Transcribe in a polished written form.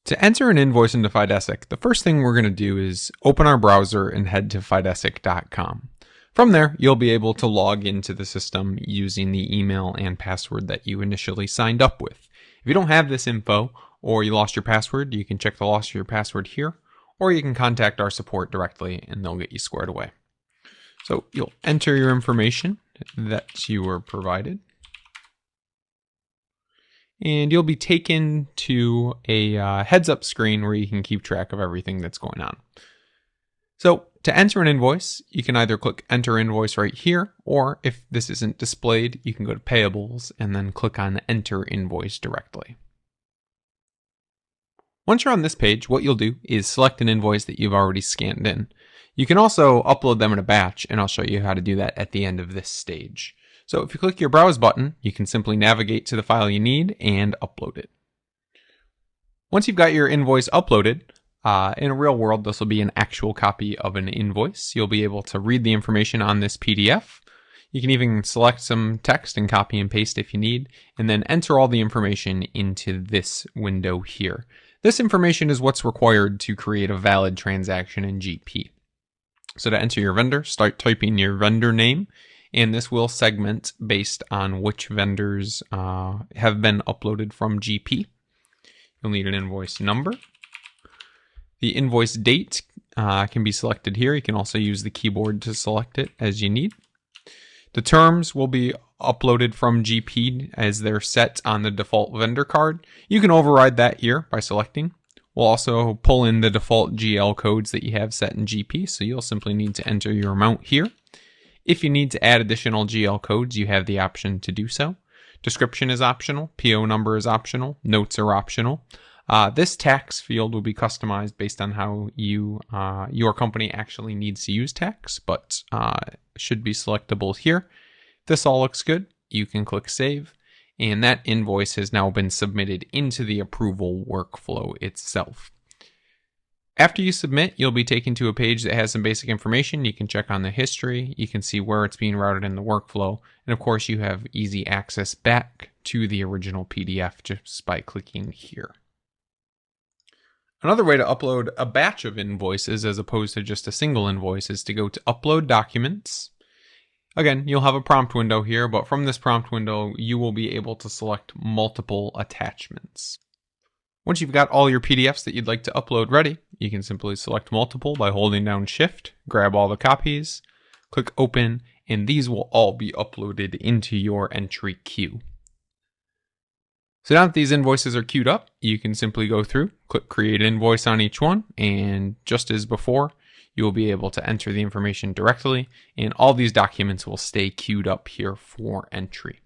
To enter an invoice into Fidesic, the first thing we're going to do is open our browser and head to Fidesic.com. From there, you'll be able to log into the system using the email and password that you initially signed up with. If you don't have this info or you lost your password, you can check the loss of your password here, or you can contact our support directly and they'll get you squared away. So you'll enter your information that you were provided, and you'll be taken to a heads-up screen where you can keep track of everything that's going on. So to enter an invoice, you can either click Enter Invoice right here, or if this isn't displayed, you can go to Payables and then click on Enter Invoice directly. Once you're on this page, what you'll do is select an invoice that you've already scanned in. You can also upload them in a batch, and I'll show you how to do that at the end of this stage. So if you click your Browse button, you can simply navigate to the file you need and upload it. Once you've got your invoice uploaded, in a real world, this will be an actual copy of an invoice. You'll be able to read the information on this PDF. You can even select some text and copy and paste if you need, and then enter all the information into this window here. This information is what's required to create a valid transaction in GP. So to enter your vendor, start typing your vendor name, and this will segment based on which vendors have been uploaded from GP. You'll need an invoice number. The invoice date can be selected here. You can also use the keyboard to select it as you need. The terms will be uploaded from GP as they're set on the default vendor card. You can override that here by selecting. We'll also pull in the default GL codes that you have set in GP, so you'll simply need to enter your amount here. If you need to add additional GL codes, you have the option to do so. Description is optional. PO number is optional. Notes are optional. This tax field will be customized based on how your company actually needs to use tax, but should be selectable here. If this all looks good, you can click Save, and that invoice has now been submitted into the approval workflow itself. After you submit, you'll be taken to a page that has some basic information. You can check on the history, you can see where it's being routed in the workflow, and of course you have easy access back to the original PDF just by clicking here. Another way to upload a batch of invoices as opposed to just a single invoice is to go to Upload Documents. Again, you'll have a prompt window here, but from this prompt window, you will be able to select multiple attachments. Once you've got all your PDFs that you'd like to upload ready, you can simply select multiple by holding down Shift, grab all the copies, click Open, and these will all be uploaded into your entry queue. So now that these invoices are queued up, you can simply go through, click Create Invoice on each one, and just as before, you will be able to enter the information directly, and all these documents will stay queued up here for entry.